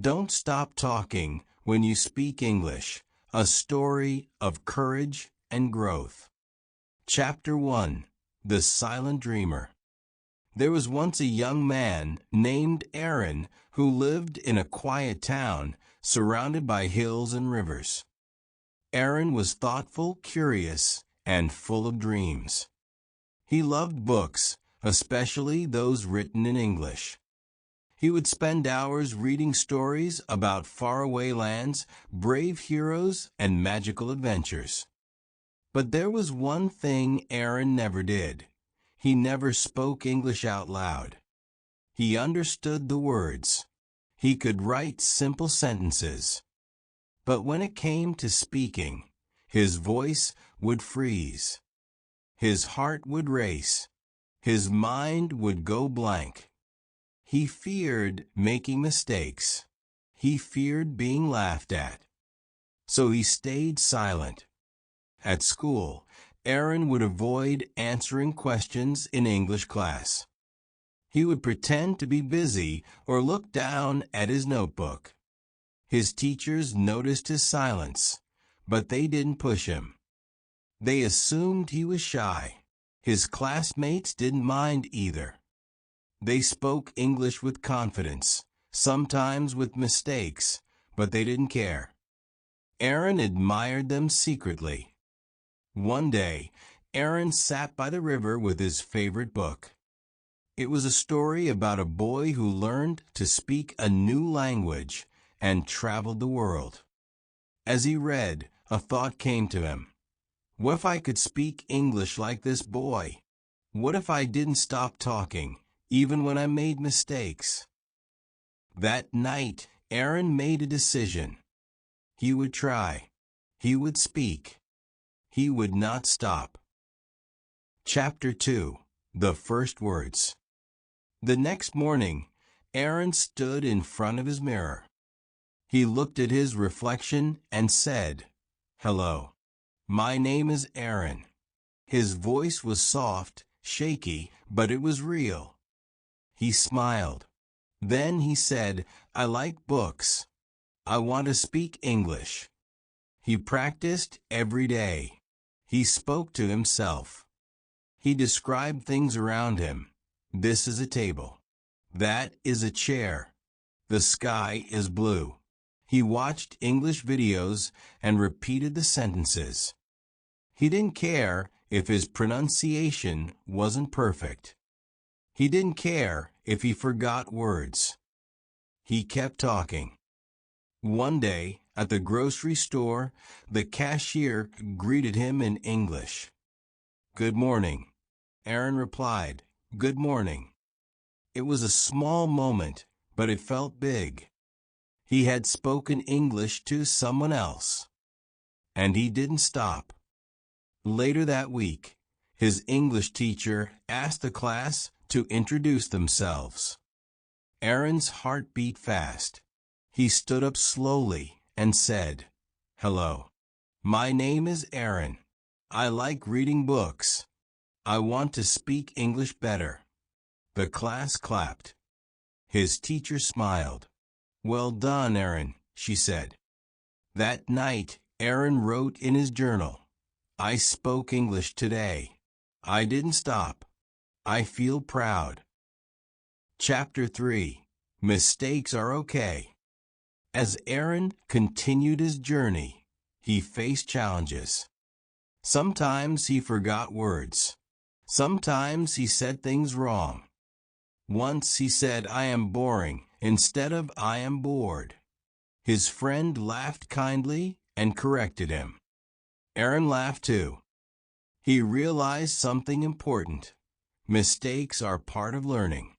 Don't stop talking when you speak English. A story of courage and growth. Chapter 1. The Silent Dreamer. There was once a young man named Aaron who lived in a quiet town surrounded by hills and rivers. Aaron was thoughtful, curious, and full of dreams. He loved books, especially those written in English. He would spend hours reading stories about faraway lands, brave heroes, and magical adventures. But there was one thing Aaron never did. He never spoke English out loud. He understood the words. He could write simple sentences. But when it came to speaking, his voice would freeze. His heart would race. His mind would go blank. He feared making mistakes. He feared being laughed at. So he stayed silent. At school, Aaron would avoid answering questions in English class. He would pretend to be busy or look down at his notebook. His teachers noticed his silence, but they didn't push him. They assumed he was shy. His classmates didn't mind either. They spoke English with confidence, sometimes with mistakes, but they didn't care. Aaron admired them secretly. One day, Aaron sat by the river with his favorite book. It was a story about a boy who learned to speak a new language and traveled the world. As he read, a thought came to him. What if I could speak English like this boy? What if I didn't stop talking, even when I made mistakes? That night, Aaron made a decision. He would try. He would speak. He would not stop. Chapter 2. The First Words. The next morning, Aaron stood in front of his mirror. He looked at his reflection and said, "Hello. My name is Aaron." His voice was soft, shaky, but it was real. He smiled. Then he said, "I like books. I want to speak English." He practiced every day. He spoke to himself. He described things around him. This is a table. That is a chair. The sky is blue. He watched English videos and repeated the sentences. He didn't care if his pronunciation wasn't perfect. He didn't care if he forgot words. He kept talking. One day, at the grocery store, the cashier greeted him in English. "Good morning." Aaron replied, "Good morning." It was a small moment, but it felt big. He had spoken English to someone else. And he didn't stop. Later that week, his English teacher asked the class to introduce themselves. Aaron's heart beat fast. He stood up slowly and said, "Hello. My name is Aaron. I like reading books. I want to speak English better." The class clapped. His teacher smiled. "Well done, Aaron," she said. That night, Aaron wrote in his journal, "I spoke English today. I didn't stop. I feel proud." Chapter 3. Mistakes are okay. As Aaron continued his journey, he faced challenges. Sometimes he forgot words. Sometimes he said things wrong. Once he said, "I am boring," instead of "I am bored." His friend laughed kindly and corrected him. Aaron laughed too. He realized something important. Mistakes are part of learning.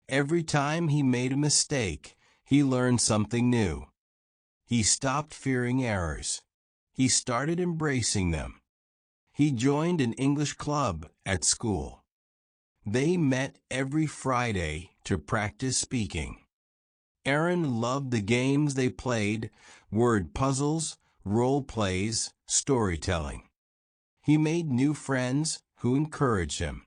Every time he made a mistake, he learned something new. He stopped fearing errors. He started embracing them. He joined an English club at school. They met every Friday to practice speaking. Aaron loved the games they played, word puzzles, role plays, storytelling. He made new friends who encouraged him.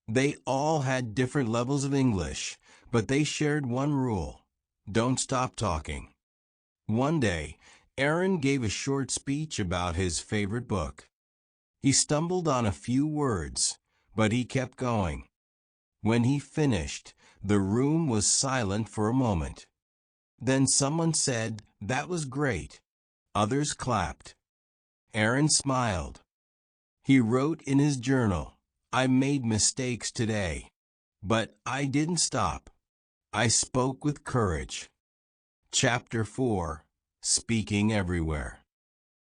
They all had different levels of English, but they shared one rule. Don't stop talking. One day, Aaron gave a short speech about his favorite book. He stumbled on a few words, but he kept going. When he finished, the room was silent for a moment. Then someone said, "That was great." Others clapped. Aaron smiled. He wrote in his journal, "I made mistakes today, but I didn't stop. I spoke with courage." Chapter 4. Speaking Everywhere.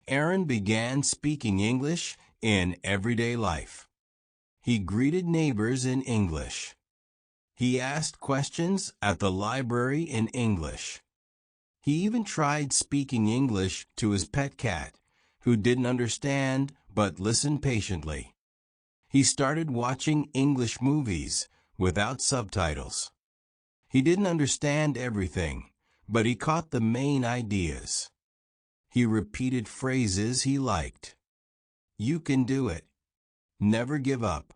Aaron began speaking English in everyday life. He greeted neighbors in English. He asked questions at the library in English. He even tried speaking English to his pet cat, who didn't understand but listened patiently. He started watching English movies without subtitles. He didn't understand everything, but he caught the main ideas. He repeated phrases he liked. "You can do it." "Never give up."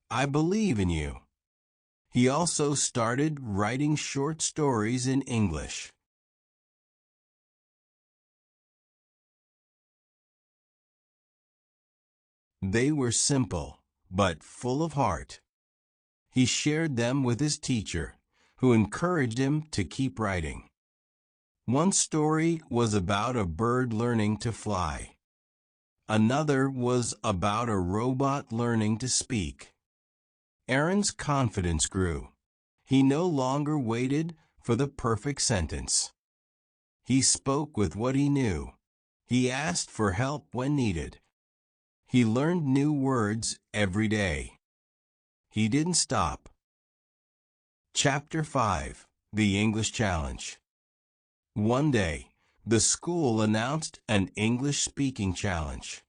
"I believe in you." He also started writing short stories in English. They were simple, but full of heart. He shared them with his teacher, who encouraged him to keep writing. One story was about a bird learning to fly. Another was about a robot learning to speak. Aaron's confidence grew. He no longer waited for the perfect sentence. He spoke with what he knew. He asked for help when needed. He learned new words every day. He didn't stop. Chapter 5. The English Challenge. One day, the school announced an English speaking challenge.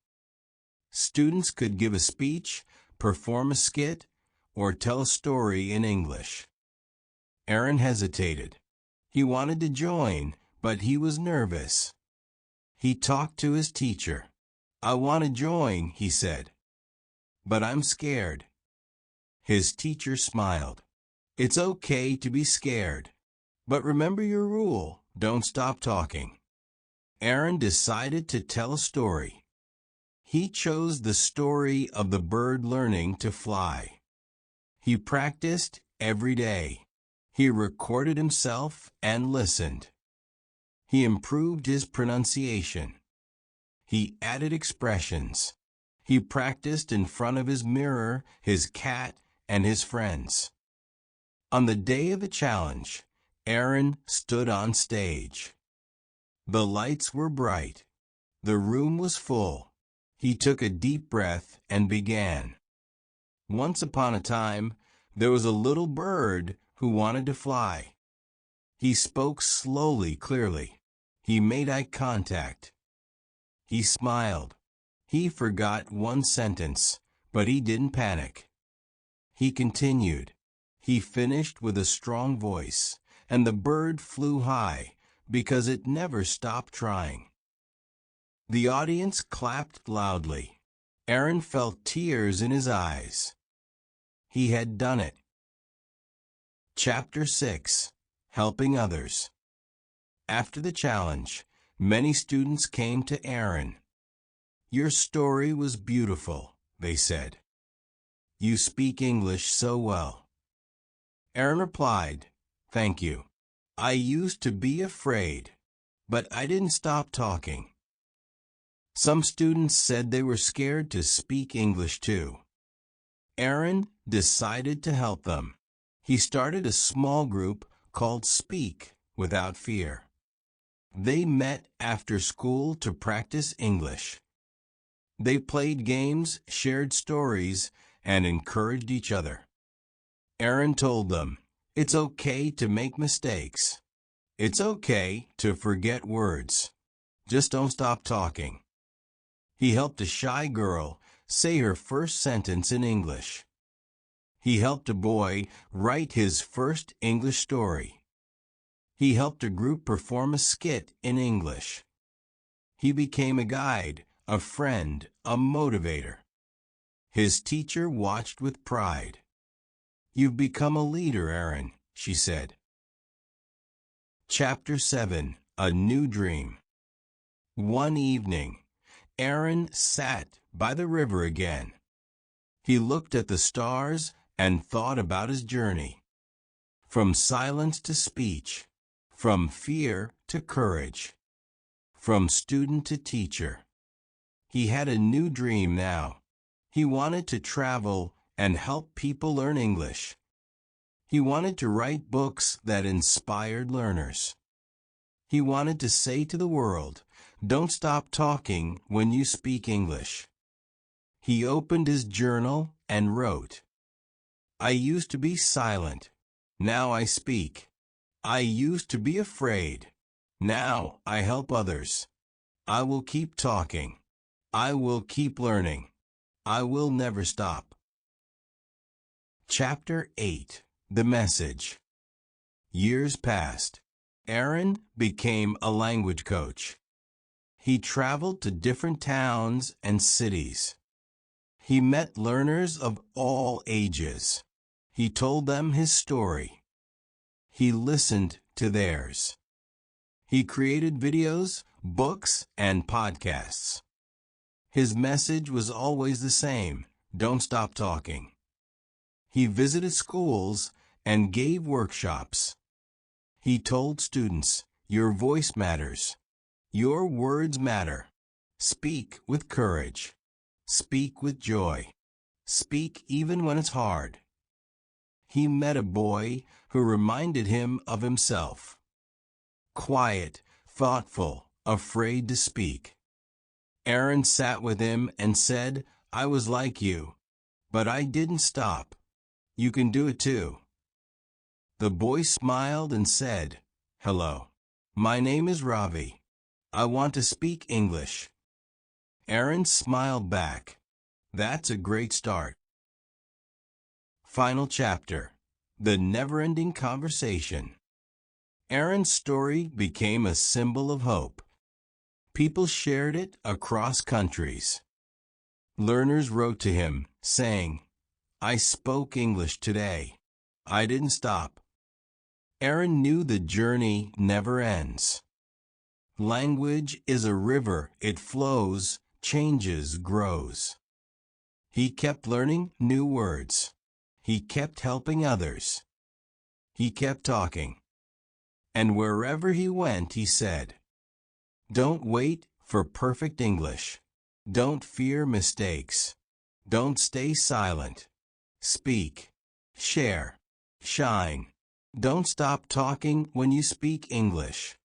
Students could give a speech, perform a skit, or tell a story in English. Aaron hesitated. He wanted to join, but he was nervous. He talked to his teacher. "I want to join," he said, "but I'm scared." His teacher smiled. "It's okay to be scared, but remember your rule, don't stop talking." Aaron decided to tell a story. He chose the story of the bird learning to fly. He practiced every day. He recorded himself and listened. He improved his pronunciation. He added expressions. He practiced in front of his mirror, his cat, and his friends. On the day of the challenge, Aaron stood on stage. The lights were bright. The room was full. He took a deep breath and began. Once upon a time, there was a little bird who wanted to fly. He spoke slowly, clearly. He made eye contact. He smiled. He forgot one sentence, but he didn't panic. He continued. He finished with a strong voice, and the bird flew high because it never stopped trying. The audience clapped loudly. Aaron felt tears in his eyes. He had done it. Chapter 6. Helping Others. After the challenge, many students came to Aaron. "Your story was beautiful," they said. "You speak English so well." Aaron replied, "Thank you. I used to be afraid, but I didn't stop talking." Some students said they were scared to speak English too. Aaron decided to help them. He started a small group called Speak Without Fear. They met after school to practice English. They played games, shared stories, and encouraged each other. Aaron told them, "It's okay to make mistakes. It's okay to forget words. Just don't stop talking." He helped a shy girl say her first sentence in English. He helped a boy write his first English story. He helped a group perform a skit in English. He became a guide, a friend, a motivator. His teacher watched with pride. "You've become a leader, Aaron," she said. Chapter 7. A New Dream. One evening, Aaron sat by the river again. He looked at the stars and thought about his journey. From silence to speech, from fear to courage, from student to teacher. He had a new dream now. He wanted to travel and help people learn English. He wanted to write books that inspired learners. He wanted to say to the world, "Don't stop talking when you speak English." He opened his journal and wrote, "I used to be silent. Now I speak. I used to be afraid. Now I help others. I will keep talking. I will keep learning. I will never stop." Chapter 8. The Message. Years passed. Aaron became a language coach. He traveled to different towns and cities. He met learners of all ages. He told them his story. He listened to theirs. He created videos, books, and podcasts. His message was always the same: don't stop talking. He visited schools and gave workshops. He told students, your voice matters. Your words matter. Speak with courage. Speak with joy. Speak even when it's hard. He met a boy who reminded him of himself. Quiet, thoughtful, afraid to speak. Aaron sat with him and said, "I was like you, but I didn't stop. You can do it too." The boy smiled and said, "Hello. My name is Ravi. I want to speak English." Aaron smiled back. That's a great start. Final chapter. The never-ending conversation. Aaron's story became a symbol of hope. People shared it across countries. Learners wrote to him, saying, "I spoke English today. I didn't stop." Aaron knew the journey never ends. Language is a river. It flows, changes, grows. He kept learning new words. He kept helping others. He kept talking. And wherever he went, he said, "Don't wait for perfect English. Don't fear mistakes. Don't stay silent. Speak. Share. Shine. Don't stop talking when you speak English."